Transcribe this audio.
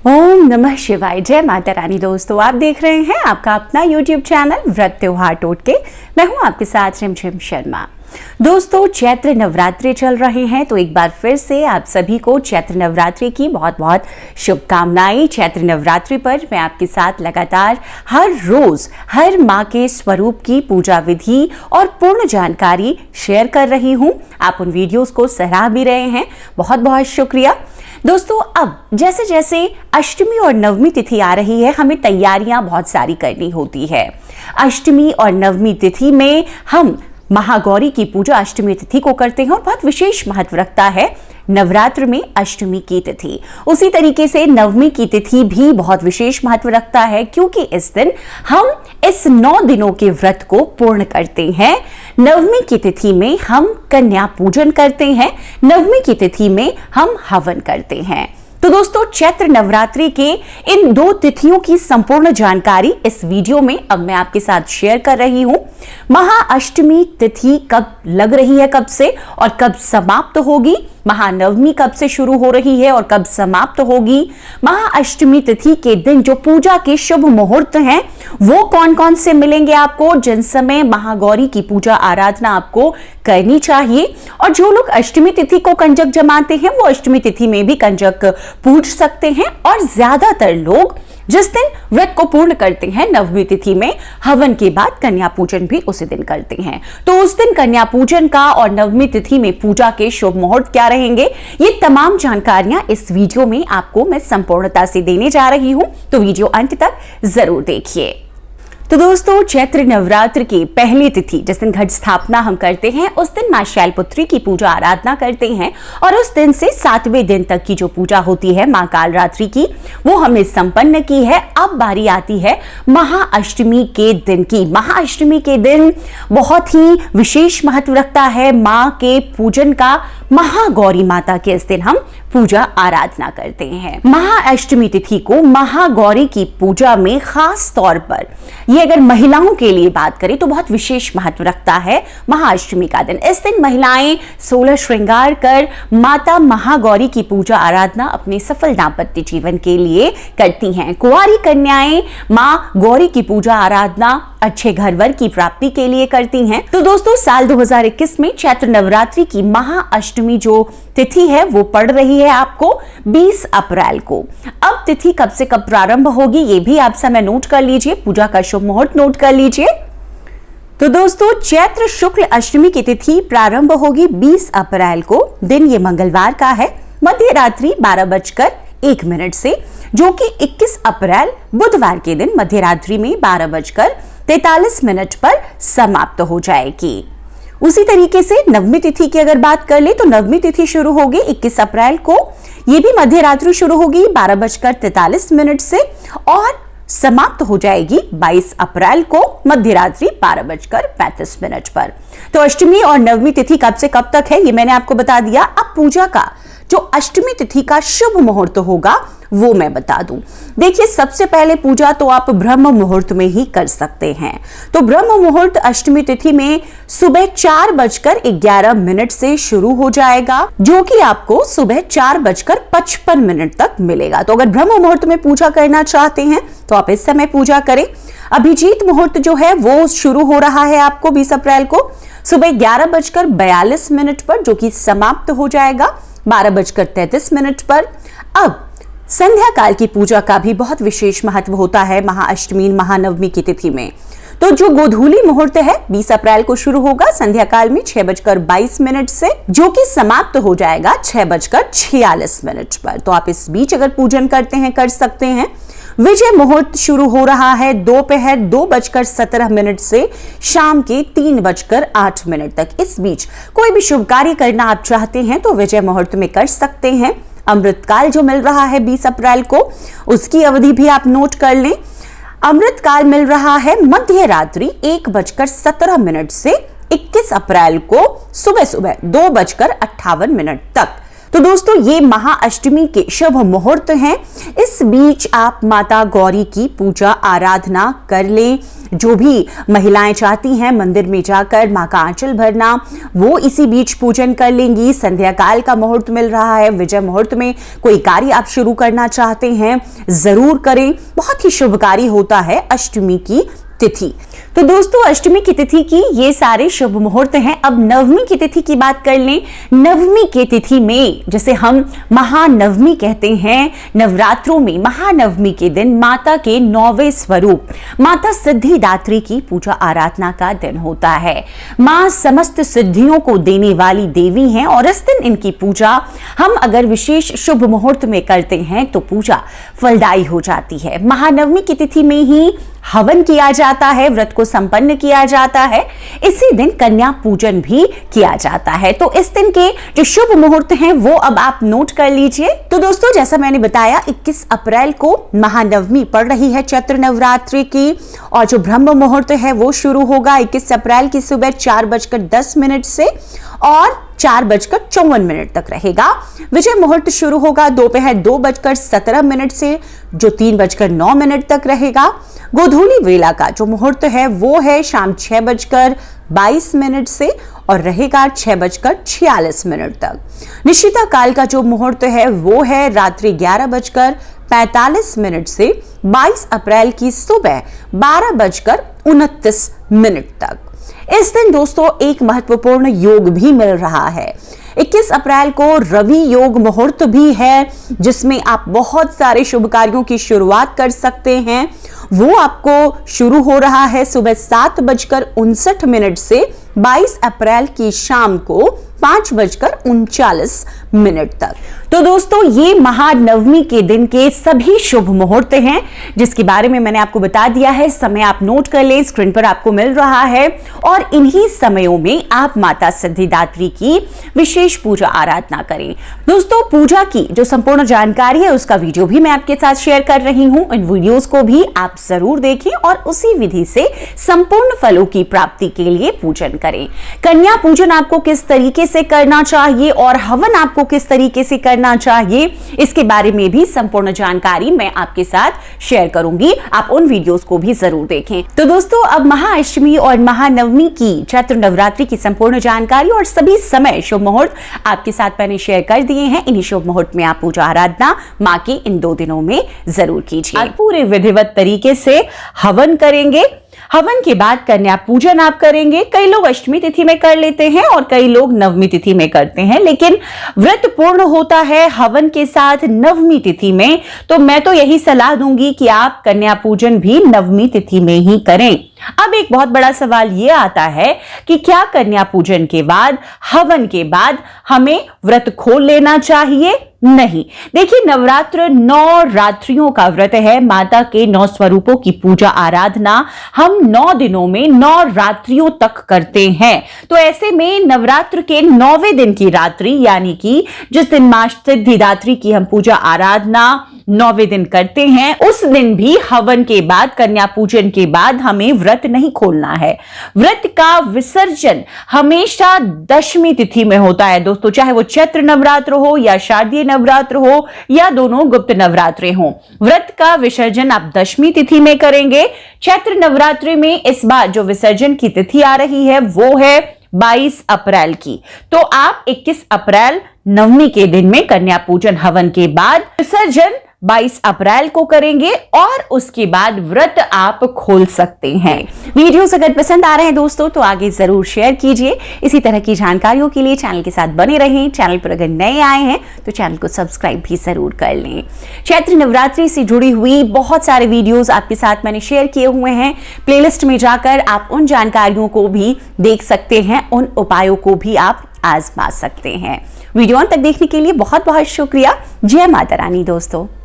ओम नमः शिवाय। जय माता रानी। दोस्तों, आप देख रहे हैं आपका अपना YouTube चैनल व्रत त्योहार टोटके। मैं हूं आपके साथ रिमझिम शर्मा। दोस्तों, चैत्र नवरात्रि चल रहे हैं, तो एक बार फिर से आप सभी को चैत्र नवरात्रि की बहुत बहुत शुभकामनाएं। चैत्र नवरात्रि पर मैं आपके साथ लगातार हर रोज हर माँ के स्वरूप की पूजा विधि और पूर्ण जानकारी शेयर कर रही हूं। आप उन वीडियोस को सराह भी रहे हैं, बहुत बहुत शुक्रिया। दोस्तों, अब जैसे जैसे अष्टमी और नवमी तिथि आ रही है, हमें तैयारियां बहुत सारी करनी होती है। अष्टमी और नवमी तिथि में हम महागौरी की पूजा अष्टमी तिथि को करते हैं और बहुत विशेष महत्व रखता है नवरात्र में अष्टमी की तिथि। उसी तरीके से नवमी की तिथि भी बहुत विशेष महत्व रखता है, क्योंकि इस दिन हम इस 9 दिनों के व्रत को पूर्ण करते हैं। नवमी की तिथि में हम कन्या पूजन करते हैं, नवमी की तिथि में हम हवन करते हैं। तो दोस्तों, चैत्र नवरात्रि के इन 2 तिथियों की संपूर्ण जानकारी इस वीडियो में अब मैं आपके साथ शेयर कर रही हूं। महाअष्टमी तिथि कब लग रही है, कब से और कब समाप्त होगी, महानवमी कब से शुरू हो रही है और कब समाप्त होगी, महाअष्टमी तिथि के दिन जो पूजा के शुभ मुहूर्त हैं वो कौन कौन से मिलेंगे आपको, जिन समय महागौरी की पूजा आराधना आपको करनी चाहिए। और जो लोग अष्टमी तिथि को कंजक जमाते हैं वो अष्टमी तिथि में भी कंजक पूज सकते हैं। और ज्यादातर लोग जिस दिन व्रत को पूर्ण करते हैं नवमी तिथि में, हवन के बाद कन्या पूजन भी उसी दिन करते हैं। तो उस दिन कन्या पूजन का और नवमी तिथि में पूजा के शुभ मुहूर्त क्या रहेंगे, ये तमाम जानकारियां इस वीडियो में आपको मैं संपूर्णता से देने जा रही हूं, तो वीडियो अंत तक जरूर देखिए। तो दोस्तों, चैत्र नवरात्र की पहली तिथि जिस दिन घट स्थापना हम करते हैं, उस दिन मां शैलपुत्री की पूजा आराधना करते हैं और उस दिन से 7वें दिन तक की जो पूजा होती है मां कालरात्रि की, वो हमने संपन्न की है। अब बारी आती है महाअष्टमी के दिन की। महाअष्टमी के दिन बहुत ही विशेष महत्व रखता है मां के पूजन का। महागौरी माता के इस दिन हम पूजा आराधना करते हैं। महाअष्टमी तिथि को महागौरी की पूजा में खास तौर पर, ये अगर महिलाओं के लिए बात करें तो बहुत विशेष महत्व रखता है महाअष्टमी का दिन। इस दिन महिलाएं 16 श्रृंगार कर माता महागौरी की पूजा आराधना अपने सफल दाम्पत्य जीवन के लिए करती हैं। कुंवारी कन्याएं मां गौरी की पूजा आराधना अच्छे घर वर की प्राप्ति के लिए करती हैं। तो दोस्तों, साल 2021 में चैत्र नवरात्रि की महाअष्टमी जो तिथि है वो पड़ रही है आपको 20 अप्रैल को। अब तिथि कब से कब प्रारंभ होगी ये भी आप समय नोट कर लीजिए, पूजा का शुभ मुहूर्त नोट कर लीजिए। तो दोस्तों, चैत्र शुक्ल अष्टमी की तिथि प्रारंभ होगी 20 अप्रैल को। दिन ये मंगलवार का है, मध्य रात्रि 12:01 से, जो कि 21 अप्रैल बुधवार के दिन मध्य रात्रि में 12:43 पर समाप्त हो जाएगी। उसी तरीके से नवमी तिथि की अगर बात कर ले तो नवमी तिथि शुरू होगी 21 अप्रैल को। यह भी मध्य रात्रि शुरू होगी 12:43 से और समाप्त हो जाएगी 22 अप्रैल को मध्य रात्रि 12:35 पर। तो अष्टमी और नवमी तिथि कब से कब तक है ये मैंने आपको बता दिया। अब पूजा का जो अष्टमी तिथि का शुभ मुहूर्त होगा वो मैं बता दूं। देखिए, सबसे पहले पूजा तो आप ब्रह्म मुहूर्त में ही कर सकते हैं। तो ब्रह्म मुहूर्त अष्टमी तिथि में सुबह 4:11 से शुरू हो जाएगा, जो कि आपको सुबह 4:55 तक मिलेगा। तो अगर ब्रह्म मुहूर्त में पूजा करना चाहते हैं तो आप इस समय पूजा करें। अभिजीत मुहूर्त जो है वो शुरू हो रहा है आपको 20 अप्रैल को सुबह 11:42 पर, जो कि समाप्त हो जाएगा 12:33 पर। अब संध्या काल की पूजा का भी बहुत विशेष महत्व होता है महाअष्टमी महानवमी की तिथि में। तो जो गोधूली मुहूर्त है 20 अप्रैल को शुरू होगा संध्या काल में 6:22 से, जो कि समाप्त हो जाएगा 6:46 पर। तो आप इस बीच अगर पूजन करते हैं कर सकते हैं। विजय मुहूर्त शुरू हो रहा है दोपहर 2:17 से शाम के 3:08 तक। इस बीच कोई भी शुभ कार्य करना आप चाहते हैं तो विजय मुहूर्त में कर सकते हैं। अमृतकाल जो मिल रहा है 20 अप्रैल को, उसकी अवधि भी आप नोट कर लें। अमृतकाल मिल रहा है मध्य रात्रि 1:17 से 21 अप्रैल को सुबह 2:58 तक। तो दोस्तों ये महाअष्टमी के शुभ मुहूर्त हैं। इस बीच आप माता गौरी की पूजा आराधना कर लें। जो भी महिलाएं चाहती हैं मंदिर में जाकर मां का आंचल भरना, वो इसी बीच पूजन कर लेंगी। संध्या काल का मुहूर्त मिल रहा है। विजय मुहूर्त में कोई कार्य आप शुरू करना चाहते हैं जरूर करें। बहुत ही शुभकारी होता है अष्टमी की तिथि। तो दोस्तों अष्टमी की तिथि की ये सारे शुभ मुहूर्त हैं। अब नवमी की तिथि की बात कर लें। नवमी की तिथि में, जिसे हम महानवमी कहते हैं, नवरात्रों में महानवमी के दिन माता के 9वें स्वरूप माता सिद्धिदात्री की पूजा आराधना का दिन होता है। मां समस्त सिद्धियों को देने वाली देवी हैं और इस दिन इनकी पूजा हम अगर विशेष शुभ मुहूर्त में करते हैं तो पूजा फलदायी हो जाती है। महानवमी की तिथि में ही हवन किया जाता है, व्रत को संपन्न किया जाता है। इसी दिन कन्या पूजन भी किया जाता है। तो इस दिन के जो शुभ मुहूर्त हैं वो अब आप नोट कर लीजिए। तो दोस्तों जैसा मैंने बताया 21 अप्रैल को महानवमी पड़ रही है चैत्र नवरात्रि की, और जो ब्रह्म मुहूर्त है वो शुरू होगा 21 अप्रैल की सुबह 4:10 से और 4:54 तक रहेगा। विजय मुहूर्त शुरू होगा दोपहर 2:17 से, जो 3:09 तक रहेगा। गोधूली वेला का जो मुहूर्त है वो है शाम 6:22 से और रहेगा 6:46 तक। निशिता काल का जो मुहूर्त है वो है रात्रि 11:45 से 22 अप्रैल की सुबह 12:29 तक। इस दिन दोस्तों एक महत्वपूर्ण योग भी मिल रहा है। 21 अप्रैल को रवि योग मुहूर्त भी है, जिसमें आप बहुत सारे शुभ कार्यों की शुरुआत कर सकते हैं। वो आपको शुरू हो रहा है सुबह 7:59 से 22 अप्रैल की शाम को 5:39 तक। तो दोस्तों ये महानवमी के दिन के सभी शुभ मुहूर्त हैं, जिसके बारे में मैंने आपको बता दिया है। समय आप नोट कर लें, स्क्रीन पर आपको मिल रहा है। और इन्हीं समयों में आप माता सिद्धिदात्री की विशेष पूजा आराधना करें। दोस्तों पूजा की जो संपूर्ण जानकारी है उसका वीडियो भी मैं आपके साथ शेयर कर रही हूं। इन वीडियोस को भी आप जरूर देखें और उसी विधि से संपूर्ण फलों की प्राप्ति के लिए पूजन करें। कन्या पूजन आपको किस तरीके से करना चाहिए और हवन आपको किस तरीके से करना चाहिए, इसके बारे में भी संपूर्ण जानकारी मैं आपके साथ शेयर करूंगी। आप उन वीडियोस को भी जरूर देखें। तो दोस्तों अब महाअष्टमी और महानवमी की चैत्र नवरात्रि की संपूर्ण जानकारी और सभी समय शुभ मुहूर्त आपके साथ मैंने शेयर कर दिए हैं। इन्हीं शुभ मुहूर्त में आप पूजा आराधना मां के इन 2 दिनों में जरूर कीजिए। पूरे विधिवत तरीके से हवन करेंगे। हवन के बाद कन्या पूजन आप करेंगे। कई लोग अष्टमी तिथि में कर लेते हैं और कई लोग नवमी तिथि में करते हैं, लेकिन व्रत पूर्ण होता है हवन के साथ नवमी तिथि में। तो मैं तो यही सलाह दूंगी कि आप कन्या पूजन भी नवमी तिथि में ही करें। अब एक बहुत बड़ा सवाल यह आता है कि क्या कन्या पूजन के बाद, हवन के बाद हमें व्रत खोल लेना चाहिए? नहीं। देखिए नवरात्र 9 रात्रियों का व्रत है। माता के 9 स्वरूपों की पूजा आराधना हम 9 दिनों में 9 रात्रियों तक करते हैं। तो ऐसे में नवरात्र के 9वें दिन की रात्रि, यानी कि जिस दिन मां सिद्धिदात्री की हम पूजा आराधना 9वें दिन करते हैं, उस दिन भी हवन के बाद, कन्या पूजन के बाद हमें व्रत नहीं खोलना है। व्रत का विसर्जन हमेशा दशमी तिथि में होता है दोस्तों, चाहे वो चैत्र नवरात्र हो या शारदीय नवरात्र हो या दोनों गुप्त नवरात्रे हो। व्रत का विसर्जन आप दशमी तिथि में करेंगे। चैत्र नवरात्रि में इस बार जो विसर्जन की तिथि आ रही है वो है 22 अप्रैल की। तो आप 21 अप्रैल नवमी के दिन में कन्या पूजन हवन के बाद विसर्जन 22 अप्रैल को करेंगे और उसके बाद व्रत आप खोल सकते हैं। वीडियोस अगर पसंद आ रहे हैं दोस्तों तो आगे जरूर शेयर कीजिए। इसी तरह की जानकारियों के लिए चैनल के साथ बने रहें। चैनल पर अगर नए आए हैं तो चैनल को सब्सक्राइब भी जरूर कर लें। चैत्र नवरात्रि से जुड़ी हुई बहुत सारे वीडियोस आपके साथ मैंने शेयर किए हुए हैं। प्लेलिस्ट में जाकर आप उन जानकारियों को भी देख सकते हैं, उन उपायों को भी आप आजमा सकते हैं। वीडियो अंत तक देखने के लिए बहुत बहुत शुक्रिया। जय माता रानी दोस्तों।